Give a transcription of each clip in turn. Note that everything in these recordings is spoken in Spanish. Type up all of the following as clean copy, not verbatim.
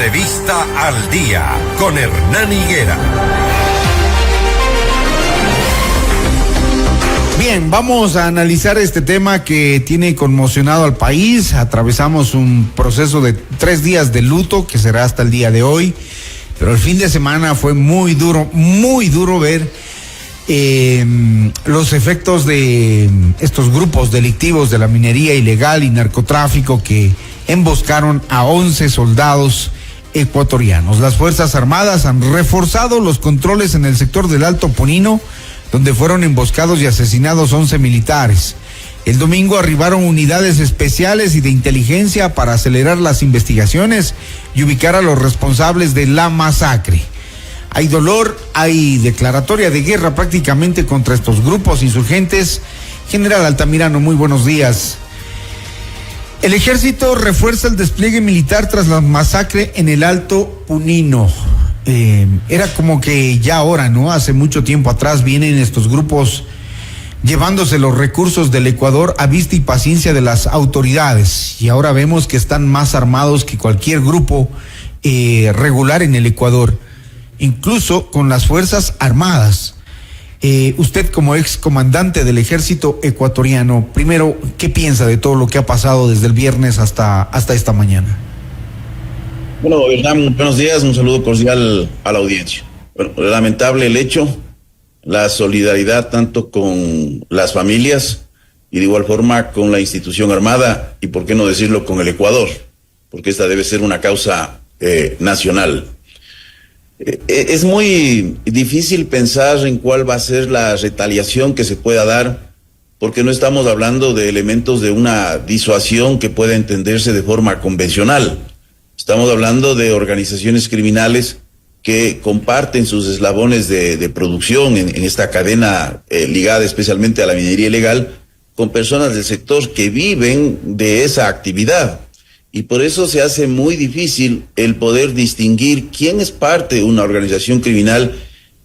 Entrevista al Día con Hernán Higuera. Bien, vamos a analizar este tema que tiene conmocionado al país. Atravesamos un proceso de 3 días de luto que será hasta el día de hoy, pero el fin de semana fue muy duro ver los efectos de estos grupos delictivos de la minería ilegal y narcotráfico que emboscaron a 11 soldados ecuatorianos. Las Fuerzas Armadas han reforzado los controles en el sector del Alto Punino, donde fueron emboscados y asesinados 11 militares. El domingo arribaron unidades especiales y de inteligencia para acelerar las investigaciones y ubicar a los responsables de la masacre. Hay dolor, hay declaratoria de guerra prácticamente contra estos grupos insurgentes. General Altamirano, muy buenos días. El ejército refuerza el despliegue militar tras la masacre en el Alto Punino. Era como que ya ahora, ¿no? Hace mucho tiempo atrás vienen estos grupos llevándose los recursos del Ecuador a vista y paciencia de las autoridades. Y ahora vemos que están más armados que cualquier grupo regular en el Ecuador, incluso con las Fuerzas Armadas. Usted, como ex comandante del ejército ecuatoriano, primero, ¿qué piensa de todo lo que ha pasado desde el viernes hasta esta mañana? Bueno, Hernán, buenos días, un saludo cordial a la audiencia. Bueno, lamentable el hecho, la solidaridad tanto con las familias y de igual forma con la institución armada y por qué no decirlo con el Ecuador, porque esta debe ser una causa nacional. Es muy difícil pensar en cuál va a ser la retaliación que se pueda dar, porque no estamos hablando de elementos de una disuasión que pueda entenderse de forma convencional. Estamos hablando de organizaciones criminales que comparten sus eslabones de producción en esta cadena ligada especialmente a la minería ilegal, con personas del sector que viven de esa actividad. Y por eso se hace muy difícil el poder distinguir quién es parte de una organización criminal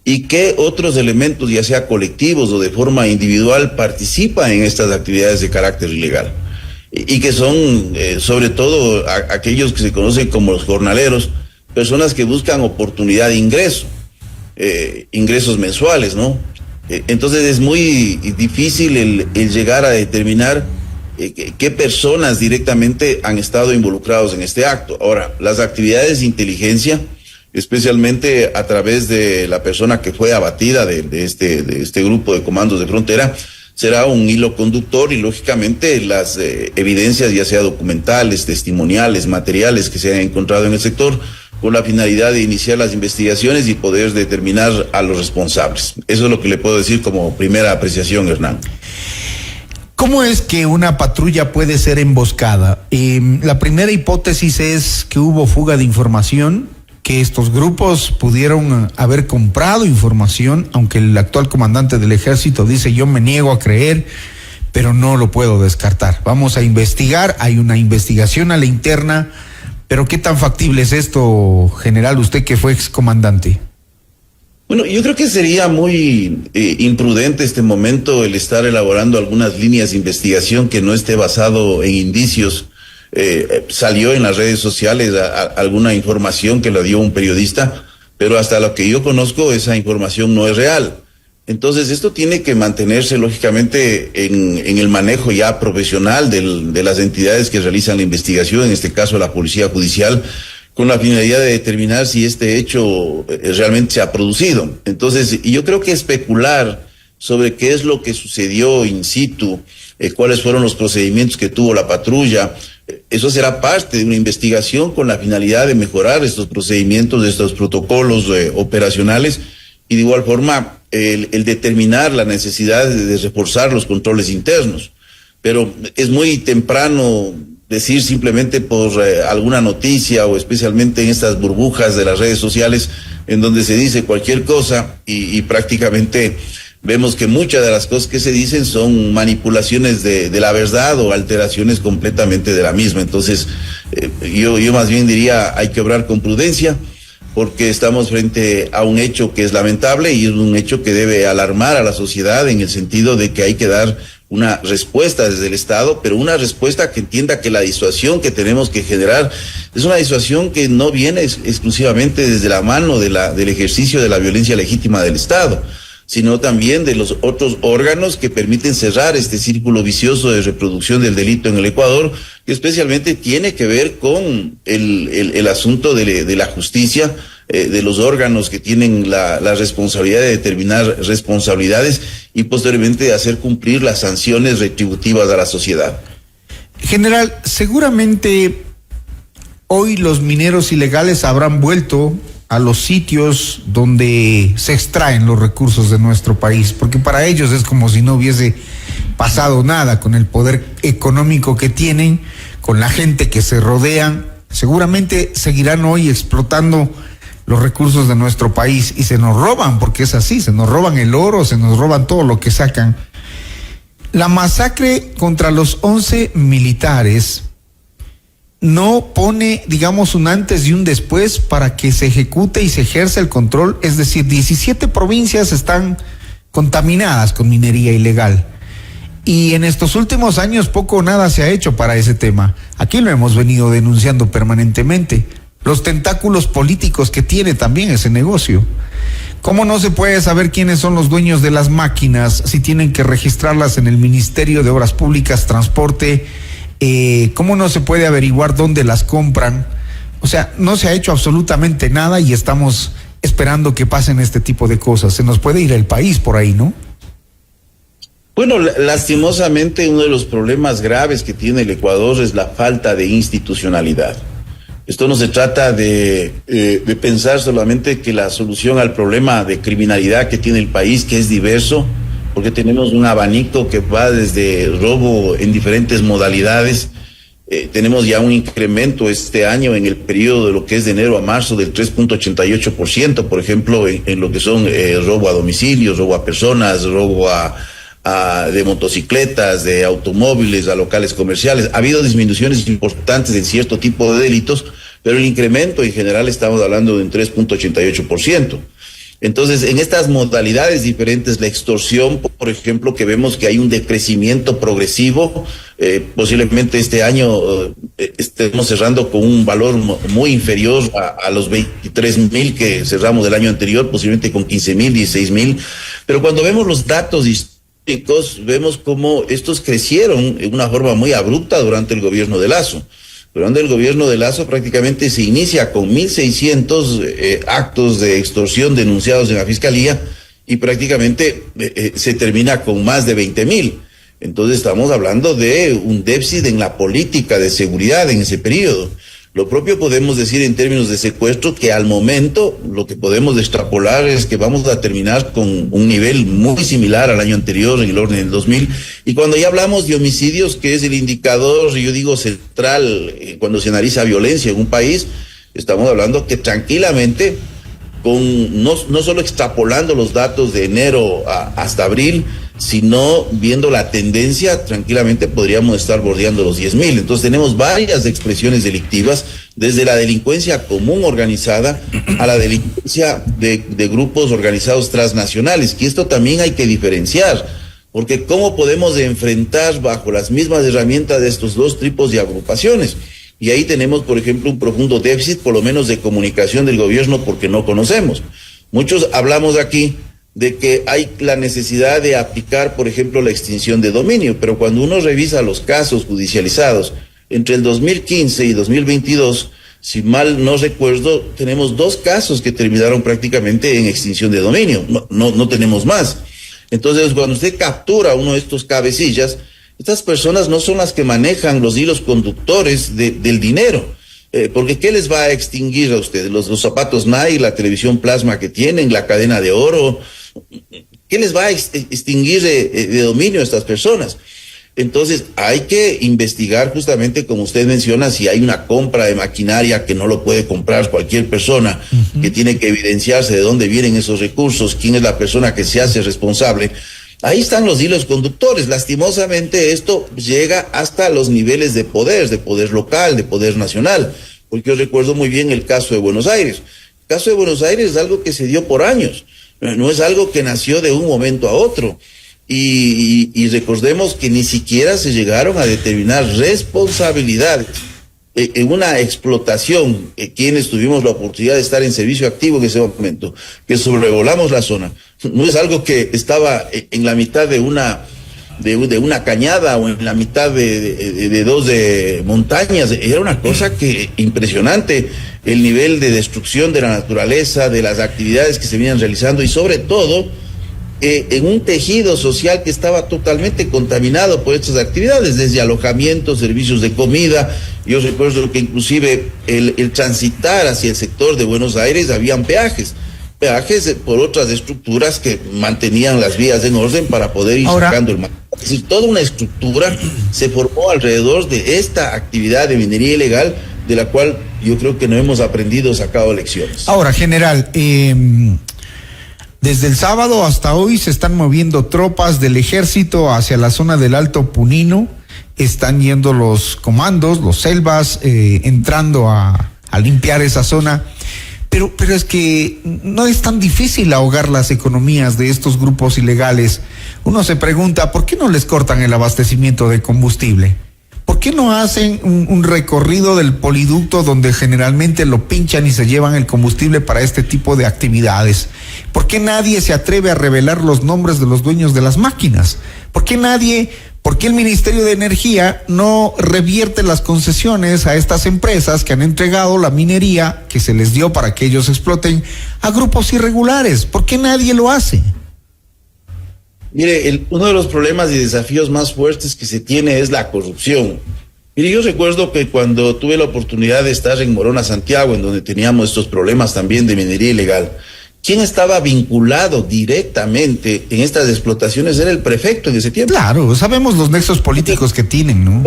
y qué otros elementos, ya sea colectivos o de forma individual, participan en estas actividades de carácter ilegal. Y que son, sobre todo, aquellos que se conocen como los jornaleros, personas que buscan oportunidad de ingreso, ingresos mensuales, ¿no? Entonces es muy difícil el llegar a determinar qué personas directamente han estado involucrados en este acto. Ahora, las actividades de inteligencia, especialmente a través de la persona que fue abatida de este grupo de comandos de frontera, será un hilo conductor y lógicamente las evidencias, ya sea documentales, testimoniales, materiales que se han encontrado en el sector, con la finalidad de iniciar las investigaciones y poder determinar a los responsables. Eso es lo que le puedo decir como primera apreciación, Hernán. ¿Cómo es que una patrulla puede ser emboscada? La primera hipótesis es que hubo fuga de información, que estos grupos pudieron haber comprado información, aunque el actual comandante del ejército dice: yo me niego a creer, pero no lo puedo descartar. Vamos a investigar, hay una investigación a la interna, pero ¿qué tan factible es esto, general, usted que fue excomandante? Bueno, yo creo que sería muy imprudente este momento el estar elaborando algunas líneas de investigación que no esté basado en indicios. Salió en las redes sociales alguna información que la dio un periodista, pero hasta lo que yo conozco esa información no es real. Entonces esto tiene que mantenerse lógicamente en el manejo ya profesional de las entidades que realizan la investigación, en este caso la Policía Judicial, con la finalidad de determinar si este hecho realmente se ha producido. Entonces yo creo que especular sobre qué es lo que sucedió in situ, cuáles fueron los procedimientos que tuvo la patrulla, eso será parte de una investigación con la finalidad de mejorar estos procedimientos, estos protocolos operacionales y de igual forma el determinar la necesidad de reforzar los controles internos. Pero es muy temprano decir simplemente por alguna noticia o especialmente en estas burbujas de las redes sociales en donde se dice cualquier cosa y prácticamente vemos que muchas de las cosas que se dicen son manipulaciones de la verdad o alteraciones completamente de la misma. Entonces, yo más bien diría, hay que obrar con prudencia, porque estamos frente a un hecho que es lamentable y es un hecho que debe alarmar a la sociedad en el sentido de que hay que dar una respuesta desde el Estado, pero una respuesta que entienda que la disuasión que tenemos que generar es una disuasión que no viene exclusivamente desde la mano del ejercicio de la violencia legítima del Estado, sino también de los otros órganos que permiten cerrar este círculo vicioso de reproducción del delito en el Ecuador, que especialmente tiene que ver con el asunto de la justicia, de los órganos que tienen la responsabilidad de determinar responsabilidades y posteriormente de hacer cumplir las sanciones retributivas a la sociedad. General, seguramente hoy los mineros ilegales habrán vuelto a los sitios donde se extraen los recursos de nuestro país, porque para ellos es como si no hubiese pasado nada con el poder económico que tienen, con la gente que se rodean. Seguramente seguirán hoy explotando los recursos de nuestro país y se nos roban, porque es así, se nos roban el oro, se nos roban todo lo que sacan. La masacre contra los 11 militares no pone, digamos, un antes y un después para que se ejecute y se ejerza el control, es decir, 17 provincias están contaminadas con minería ilegal. Y en estos últimos años poco o nada se ha hecho para ese tema. Aquí lo hemos venido denunciando permanentemente. Los tentáculos políticos que tiene también ese negocio. ¿Cómo no se puede saber quiénes son los dueños de las máquinas si tienen que registrarlas en el Ministerio de Obras Públicas, Transporte? ¿Cómo no se puede averiguar dónde las compran? O sea, no se ha hecho absolutamente nada y estamos esperando que pasen este tipo de cosas. Se nos puede ir el país por ahí, ¿no? Bueno, lastimosamente uno de los problemas graves que tiene el Ecuador es la falta de institucionalidad. Esto no se trata de pensar solamente que la solución al problema de criminalidad que tiene el país, que es diverso, porque tenemos un abanico que va desde robo en diferentes modalidades. Tenemos ya un incremento este año en el periodo de lo que es de enero a marzo del 3.88%, por ejemplo, en lo que son robo a domicilios, robo a personas, robo de motocicletas, de automóviles, a locales comerciales. Ha habido disminuciones importantes en cierto tipo de delitos, pero el incremento en general estamos hablando de un 3.88%. Entonces, en estas modalidades diferentes, la extorsión, por ejemplo, que vemos que hay un decrecimiento progresivo, posiblemente este año estemos cerrando con un valor muy inferior a los 23,000 que cerramos el año anterior, posiblemente con 15,000, 16,000, pero cuando vemos los datos históricos, vemos cómo estos crecieron en una forma muy abrupta durante el gobierno de Lasso. Durante el gobierno de Lasso prácticamente se inicia con 1,600 actos de extorsión denunciados en la Fiscalía y prácticamente se termina con más de 20,000. Entonces estamos hablando de un déficit en la política de seguridad en ese periodo. Lo propio podemos decir en términos de secuestro, que al momento lo que podemos extrapolar es que vamos a terminar con un nivel muy similar al año anterior, en el orden del 2000. Y cuando ya hablamos de homicidios, que es el indicador, yo digo, central cuando se analiza violencia en un país, estamos hablando que tranquilamente, no solo extrapolando los datos de enero hasta abril, sino viendo la tendencia, tranquilamente podríamos estar bordeando los 10,000. Entonces tenemos varias expresiones delictivas, desde la delincuencia común organizada a la delincuencia de grupos organizados transnacionales, que esto también hay que diferenciar, porque ¿cómo podemos enfrentar bajo las mismas herramientas de estos dos tipos de agrupaciones? Y ahí tenemos, por ejemplo, un profundo déficit, por lo menos de comunicación del gobierno, porque no conocemos. Muchos hablamos aquí de que hay la necesidad de aplicar, por ejemplo, la extinción de dominio, pero cuando uno revisa los casos judicializados entre el 2015 y 2022, si mal no recuerdo, tenemos 2 casos que terminaron prácticamente en extinción de dominio, no tenemos más. Entonces, cuando usted captura a uno de estos cabecillas, estas personas no son las que manejan los hilos conductores del dinero. Porque ¿qué les va a extinguir a ustedes? Los zapatos Nike, la televisión plasma que tienen, la cadena de oro. ¿Qué les va a extinguir de dominio a estas personas? Entonces hay que investigar justamente, como usted menciona, si hay una compra de maquinaria que no lo puede comprar cualquier persona, que tiene que evidenciarse de dónde vienen esos recursos, quién es la persona que se hace responsable. Ahí están los hilos conductores. Lastimosamente esto llega hasta los niveles de poder local, de poder nacional, porque yo recuerdo muy bien el caso de Buenos Aires. El caso de Buenos Aires es algo que se dio por años, no es algo que nació de un momento a otro. y recordemos que ni siquiera se llegaron a determinar responsabilidades en una explotación, quienes tuvimos la oportunidad de estar en servicio activo en ese momento, que sobrevolamos la zona. No es algo que estaba en la mitad de una cañada o en la mitad de dos montañas. Era una cosa que impresionante, el nivel de destrucción de la naturaleza, de las actividades que se venían realizando y sobre todo en un tejido social que estaba totalmente contaminado por estas actividades, desde alojamientos, servicios de comida. Yo recuerdo que inclusive el transitar hacia el sector de Buenos Aires habían peajes por otras estructuras que mantenían las vías en orden para poder ir sacando el mar. Es decir, toda una estructura se formó alrededor de esta actividad de minería ilegal, de la cual yo creo que no hemos aprendido o sacado lecciones. Ahora, general, desde el sábado hasta hoy se están moviendo tropas del ejército hacia la zona del Alto Punino. Están yendo los comandos, los selvas, entrando a limpiar esa zona. Pero es que no es tan difícil ahogar las economías de estos grupos ilegales. Uno se pregunta, ¿por qué no les cortan el abastecimiento de combustible? ¿Por qué no hacen un recorrido del poliducto donde generalmente lo pinchan y se llevan el combustible para este tipo de actividades? ¿Por qué nadie se atreve a revelar los nombres de los dueños de las máquinas? ¿Por qué el Ministerio de Energía no revierte las concesiones a estas empresas que han entregado la minería que se les dio para que ellos exploten a grupos irregulares? ¿Por qué nadie lo hace? Mire, uno de los problemas y desafíos más fuertes que se tiene es la corrupción. Mire, yo recuerdo que cuando tuve la oportunidad de estar en Morona, Santiago, en donde teníamos estos problemas también de minería ilegal, quien estaba vinculado directamente en estas explotaciones era el prefecto en ese tiempo. Claro, sabemos los nexos políticos que tienen, ¿no?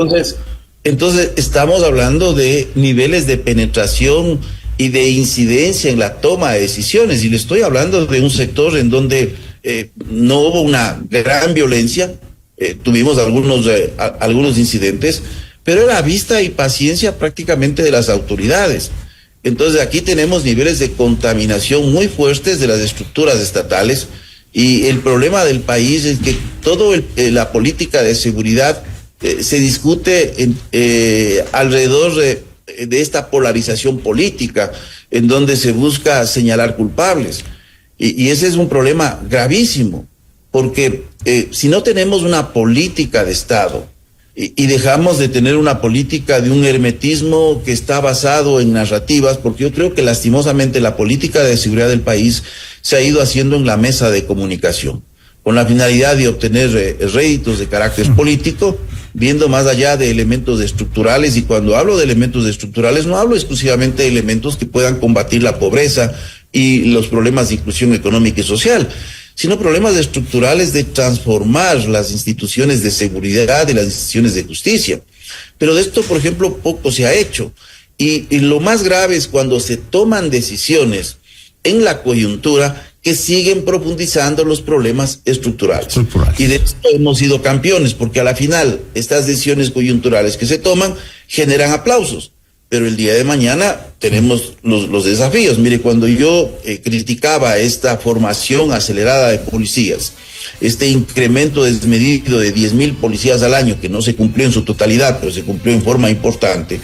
Entonces estamos hablando de niveles de penetración y de incidencia en la toma de decisiones, y le estoy hablando de un sector en donde no hubo una gran violencia, tuvimos algunos incidentes, pero era vista y paciencia prácticamente de las autoridades. Entonces aquí tenemos niveles de contaminación muy fuertes de las estructuras estatales, y el problema del país es que la política de seguridad se discute alrededor de esta polarización política en donde se busca señalar culpables. Y ese es un problema gravísimo, porque si no tenemos una política de Estado y dejamos de tener una política de un hermetismo que está basado en narrativas, porque yo creo que lastimosamente la política de seguridad del país se ha ido haciendo en la mesa de comunicación, con la finalidad de obtener réditos de carácter político, viendo más allá de elementos estructurales. Y cuando hablo de elementos estructurales, no hablo exclusivamente de elementos que puedan combatir la pobreza y los problemas de inclusión económica y social, sino problemas estructurales de transformar las instituciones de seguridad y las instituciones de justicia. Pero de esto, por ejemplo, poco se ha hecho. Y lo más grave es cuando se toman decisiones en la coyuntura que siguen profundizando los problemas estructurales. Y de esto hemos sido campeones, porque a la final estas decisiones coyunturales que se toman generan aplausos. Pero el día de mañana tenemos los desafíos. Mire, cuando yo criticaba esta formación acelerada de policías, este incremento desmedido de 10,000 policías al año, que no se cumplió en su totalidad, pero se cumplió en forma importante,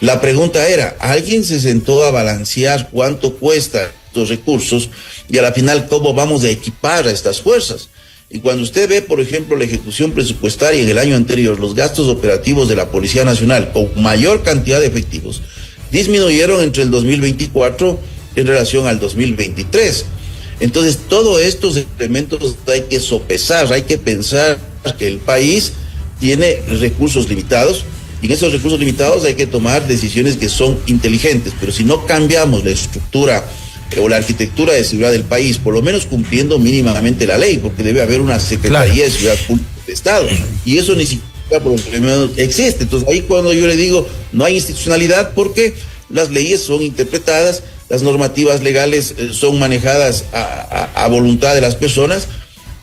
la pregunta era, ¿alguien se sentó a balancear cuánto cuesta estos recursos y a la final cómo vamos a equipar a estas fuerzas? Y cuando usted ve, por ejemplo, la ejecución presupuestaria en el año anterior, los gastos operativos de la Policía Nacional con mayor cantidad de efectivos disminuyeron entre el 2024 en relación al 2023. Entonces, todos estos elementos hay que sopesar, hay que pensar que el país tiene recursos limitados, y en esos recursos limitados hay que tomar decisiones que son inteligentes. Pero si no cambiamos la estructura o la arquitectura de seguridad del país, por lo menos cumpliendo mínimamente la ley, porque debe haber una Secretaría de Seguridad Pública de Estado, y eso ni siquiera por lo menos existe. Entonces ahí cuando yo le digo no hay institucionalidad, porque las leyes son interpretadas, las normativas legales son manejadas a voluntad de las personas.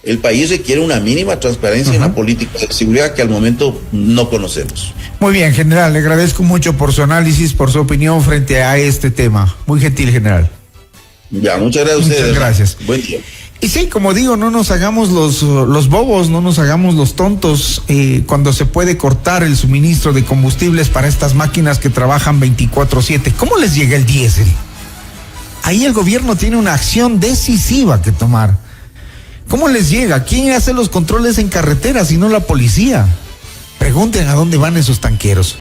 El país requiere una mínima transparencia en la política de seguridad que al momento no conocemos. Muy bien, general, le agradezco mucho por su análisis, por su opinión frente a este tema. Muy gentil, general. Ya, muchas gracias a ustedes. Muchas gracias. Buen día. Y sí, como digo, no nos hagamos los bobos, no nos hagamos los tontos cuando se puede cortar el suministro de combustibles para estas máquinas que trabajan 24/7. ¿Cómo les llega el diésel? Ahí el gobierno tiene una acción decisiva que tomar. ¿Cómo les llega? ¿Quién hace los controles en carretera si no la policía? Pregunten a dónde van esos tanqueros.